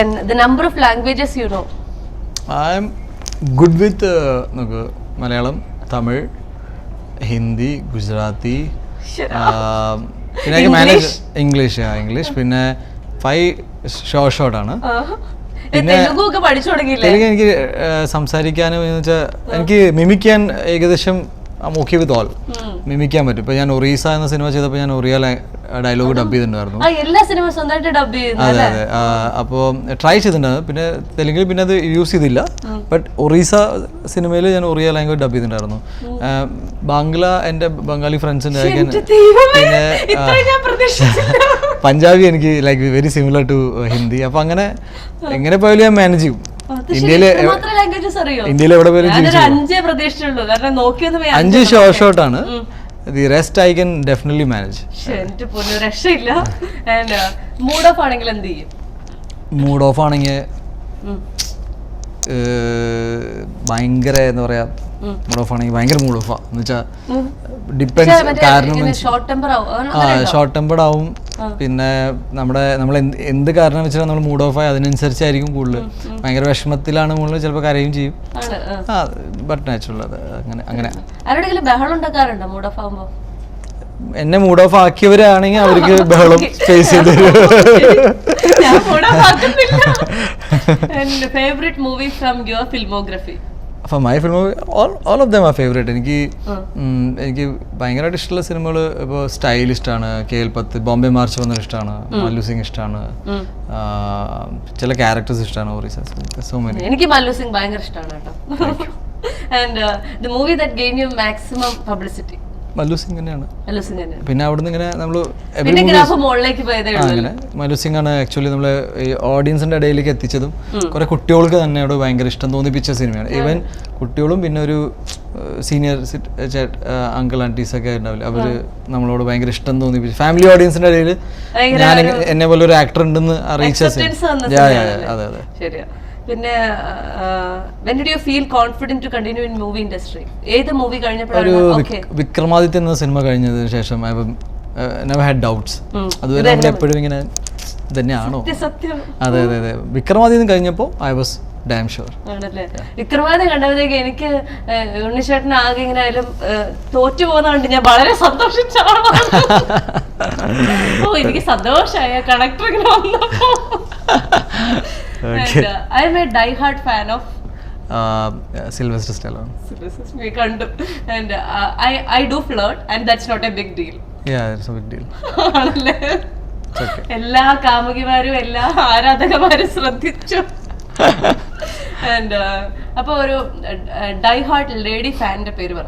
And the number of languages you know? I'm good with Malayalam, Tamil, Hindi, Gujarati. Shut Then I can manage English. Then 5 short ആണ്. തെലുഗു ഒക്കെ പഠിച്ചു തുടങ്ങിയില്ലേ? തെലുങ്ക് എനിക്ക് സംസാരിക്കാനും എനിക്ക് മിമിക്കാൻ ഏകദേശം ഓക്കെ വിത്ത് ഓൾ മിമിക്കാൻ പറ്റും. ഇപ്പൊ ഞാൻ ഒറീസ എന്ന സിനിമ ചെയ്തപ്പോൾ ഞാൻ ഒറിയ ഡയലോഗ് ഡബ് ചെയ്തിട്ടുണ്ടായിരുന്നു. എല്ലാ സിനിമ സ്വന്തമായിട്ട് ഡബ് ചെയ്യുന്നു. അതെ അതെ. അപ്പോൾ ട്രൈ ചെയ്തിട്ടുണ്ടായിരുന്നു. പിന്നെ തെലുങ്കിൽ പിന്നെ അത് യൂസ് ചെയ്തില്ല. ബട്ട് ഒറീസ സിനിമയിൽ ഞാൻ ഒറിയ ലാംഗ്വേജ് ഡബ് ചെയ്തിട്ടുണ്ടായിരുന്നു. ബാംഗ്ല എൻ്റെ ബംഗാളി ഫ്രണ്ട്സിൻ്റെ പിന്നെ പഞ്ചാബി എനിക്ക് like very similar to Hindi. അപ്പൊ അങ്ങനെ എങ്ങനെ പോയാലും ഞാൻ മാനേജ് ചെയ്യും. ഇന്ത്യയിലെ എവിടെ പോയാലും 5 ഷോർട്ട് ആണ്. The rest I can definitely manage. രക്ഷയില്ല. മൂഡ് ഓഫ് ആണെങ്കിൽ എന്ത് ചെയ്യും? മൂഡ് ഓഫ് ആണെങ്കിൽ ഭയങ്കര എന്താ പറയാ, മൂഡ് ഓഫ് ആണെങ്കിൽ ഭയങ്കര മൂഡ് ഓഫാ എന്ന് വെച്ചാൽ ഡിപ്പെൻസ്. കാരണം ഷോർട്ട് ടെമ്പർഡ് ആവും. പിന്നെ നമ്മൾ എന്ത് കാരണം വെച്ചാൽ നമ്മൾ മൂഡ് ഓഫ് ആയി അതിനനുസരിച്ചായിരിക്കും കൂടുതൽ. ഭയങ്കര വിഷമത്തിലാണ് കൂടുതൽ, ചിലപ്പോൾ കരയും ചെയ്യും. ബട്ട് നാച്ചുറൽ അത് അങ്ങനെ. എന്നെ മൂഡ് ഓഫ് ആക്കിയവരാണെങ്കിൽ അവർക്ക് ബഹളം ഫേസ് ചെയ്ത് For my film, all of them are favorite. എനിക്ക് ഭയങ്കരമായിട്ട് ഇഷ്ടമുള്ള സിനിമകൾ ഇപ്പോൾ സ്റ്റൈൽ ഇഷ്ടമാണ്, KL10, ബോംബെ മാർച്ച് വന്നത് ഇഷ്ടമാണ്, മല്ലു സിംഗ് ഇഷ്ടമാണ്, ചില ക്യാരക്ടേഴ്സ് ഇഷ്ടമാണ്. എനിക്ക് മല്ലു സിംഗ് ഭയങ്കര ഇഷ്ടമാണ് കേട്ടോ. And the movie that gained you maximum publicity? Mallu Singh തന്നെയാണ്. പിന്നെ അവിടുന്ന് ഇങ്ങനെ നമ്മൾ അങ്ങനെ മല്ലു സിംഗ് ആണ് ആക്ച്വലി നമ്മളെ ഈ ഓഡിയൻസിന്റെ ഇടയിലേക്ക് എത്തിച്ചതും കുറെ കുട്ടികൾക്ക് തന്നെ അവിടെ ഭയങ്കര ഇഷ്ടം തോന്നിപ്പിച്ച സിനിമയാണ്. ഈവൻ കുട്ടികളും പിന്നെ ഒരു സീനിയർ അങ്കിൾ ആന്റീസ് ഒക്കെ ഉണ്ടാവില്ല, അവര് നമ്മളോട് ഭയങ്കര ഇഷ്ടം തോന്നിപ്പിച്ചു. ഫാമിലി ഓഡിയൻസിന്റെ ഇടയിൽ ഞാൻ എന്നെ പോലെ ഒരു ആക്ടർ ഉണ്ടെന്ന് അറിയിച്ച സിനിമ. അതെ അതെ. പിന്നെ when did you feel confident to continue in movie industry? ഏത് മൂവി കഴിഞ്ഞപ്പോഴാണ്? വിക്രമാദിത്യ എന്ന സിനിമ കഴിഞ്ഞതിന് ശേഷം I never had doubts. അതുവരെ നമ്മൾ എപ്പോഴും ഇങ്ങനെ തന്നെയാണോ? അതെ അതെ അതെ. വിക്രമാദിത്യം കഴിഞ്ഞപ്പോൾ I was damn sure. ആണല്ലേ. വിക്രമാദിത്യം കണ്ടപ്പോഴേക്ക് എനിക്ക് ഉണ്ണിച്ചേട്ടൻ ആകെ ഇങ്ങനെ ആയാലും തോറ്റു പോകുന്നതുകൊണ്ട് ഞാൻ വളരെ സന്തോഷിച്ചാണ്. ഓ എനിക്ക് സന്തോഷമായ കണക്ടർ ഇങ്ങനെ വന്നപ്പോ. And I am a die-hard fan of Sylvester Stallone. And I do flirt, and that's not a big deal. Yeah, it's a big deal. എല്ലാ കാമുകിമാരും എല്ലാ ആരാധകമാരും ശ്രദ്ധിച്ചു. And അപ്പൊ ഒരു ഡൈ ഹാർട്ട് ലേഡി ഫാനിന്റെ പേര് പറ.